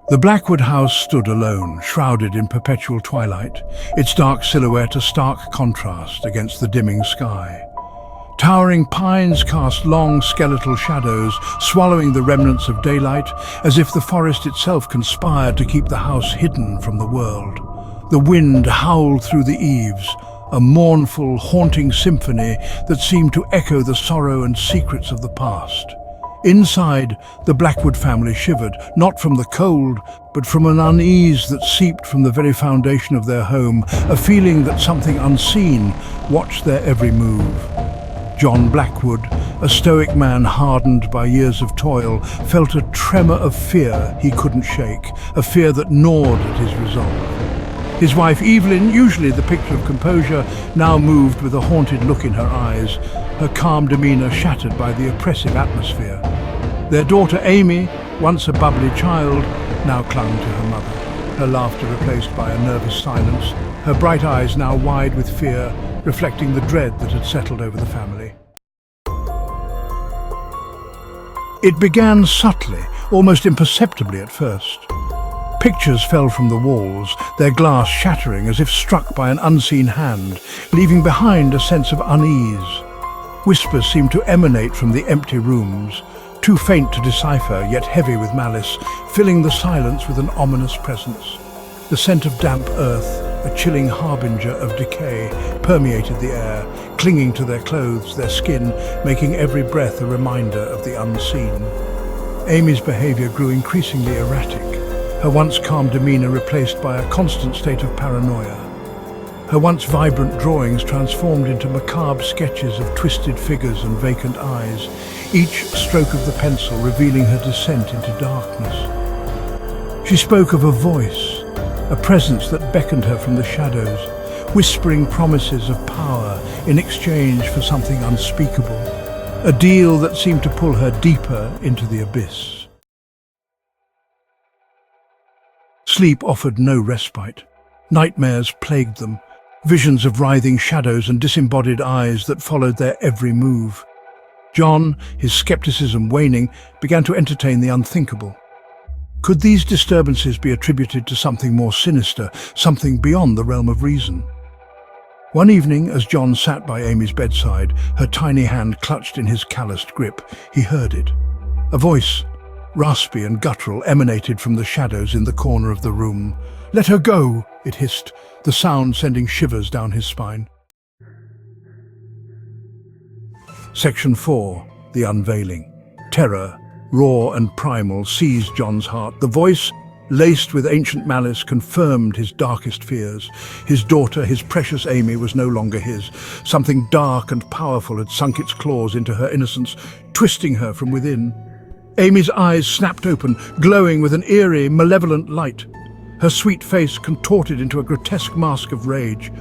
The Blackwood house stood alone, shrouded in perpetual twilight, its dark silhouette a stark contrast against the dimming sky. Towering pines cast long skeletal shadows, swallowing the remnants of daylight, as if the forest itself conspired to keep the house hidden from the world. The wind howled through the eaves, a mournful, haunting symphony that seemed to echo the sorrow and secrets of the past. Inside, the Blackwood family shivered, not from the cold, but from an unease that seeped from the very foundation of their home, a feeling that something unseen watched their every move. John Blackwood, a stoic man hardened by years of toil, felt a tremor of fear he couldn't shake, a fear that gnawed at his resolve. His wife Evelyn, usually the picture of composure, now moved with a haunted look in her eyes, her calm demeanor shattered by the oppressive atmosphere. Their daughter Amy, once a bubbly child, now clung to her mother, her laughter replaced by a nervous silence, her bright eyes now wide with fear, reflecting the dread that had settled over the family. It began subtly, almost imperceptibly at first. Pictures fell from the walls, their glass shattering as if struck by an unseen hand, leaving behind a sense of unease. Whispers seemed to emanate from the empty rooms, too faint to decipher, yet heavy with malice, filling the silence with an ominous presence. The scent of damp earth, a chilling harbinger of decay, permeated the air, clinging to their clothes, their skin, making every breath a reminder of the unseen. Amy's behavior grew increasingly erratic, her once calm demeanor replaced by a constant state of paranoia. Her once vibrant drawings transformed into macabre sketches of twisted figures and vacant eyes, each stroke of the pencil revealing her descent into darkness. She spoke of a voice, a presence that beckoned her from the shadows, whispering promises of power in exchange for something unspeakable, a deal that seemed to pull her deeper into the abyss. Sleep offered no respite. Nightmares plagued them, visions of writhing shadows and disembodied eyes that followed their every move. John, his skepticism waning, began to entertain the unthinkable. Could these disturbances be attributed to something more sinister, something beyond the realm of reason? One evening, as John sat by Amy's bedside, her tiny hand clutched in his calloused grip, he heard it. A voice, raspy and guttural, emanated from the shadows in the corner of the room. "Let her go," it hissed, the sound sending shivers down his spine. Section 4. The Unveiling. Terror, raw and primal, seized John's heart. The voice, laced with ancient malice, confirmed his darkest fears. His daughter, his precious Amy, was no longer his. Something dark and powerful had sunk its claws into her innocence, twisting her from within. Amy's eyes snapped open, glowing with an eerie, malevolent light. Her sweet face contorted into a grotesque mask of rage.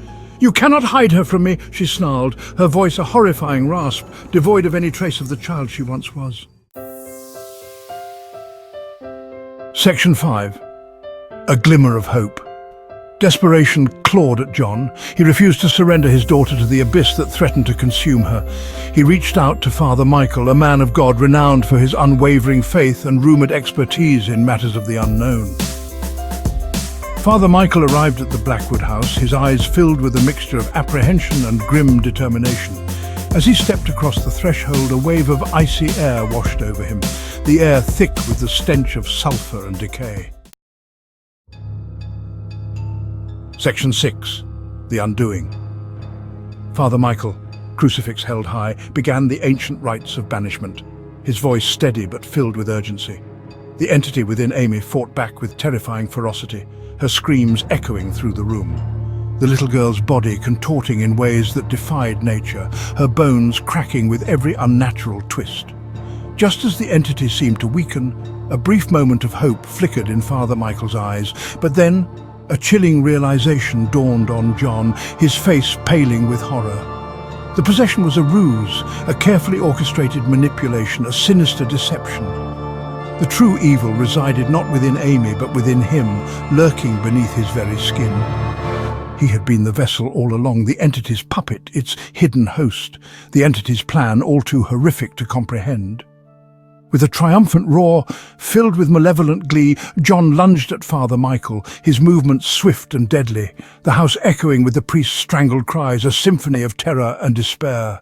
"You cannot hide her from me," she snarled, her voice a horrifying rasp, devoid of any trace of the child she once was. Section 5. A glimmer of hope. Desperation clawed at John. He refused to surrender his daughter to the abyss that threatened to consume her. He reached out to Father Michael, a man of God renowned for his unwavering faith and rumoured expertise in matters of the unknown. Father Michael arrived at the Blackwood house, his eyes filled with a mixture of apprehension and grim determination. As he stepped across the threshold, a wave of icy air washed over him, the air thick with the stench of sulphur and decay. Section 6. The Undoing. Father Michael, crucifix held high, began the ancient rites of banishment, his voice steady but filled with urgency. The entity within Amy fought back with terrifying ferocity, her screams echoing through the room. The little girl's body contorting in ways that defied nature, her bones cracking with every unnatural twist. Just as the entity seemed to weaken, a brief moment of hope flickered in Father Michael's eyes, but then a chilling realization dawned on John, his face paling with horror. The possession was a ruse, a carefully orchestrated manipulation, a sinister deception. The true evil resided not within Amy, but within him, lurking beneath his very skin. He had been the vessel all along, the entity's puppet, its hidden host, the entity's plan all too horrific to comprehend. With a triumphant roar, filled with malevolent glee, John lunged at Father Michael, his movements swift and deadly, the house echoing with the priest's strangled cries, a symphony of terror and despair.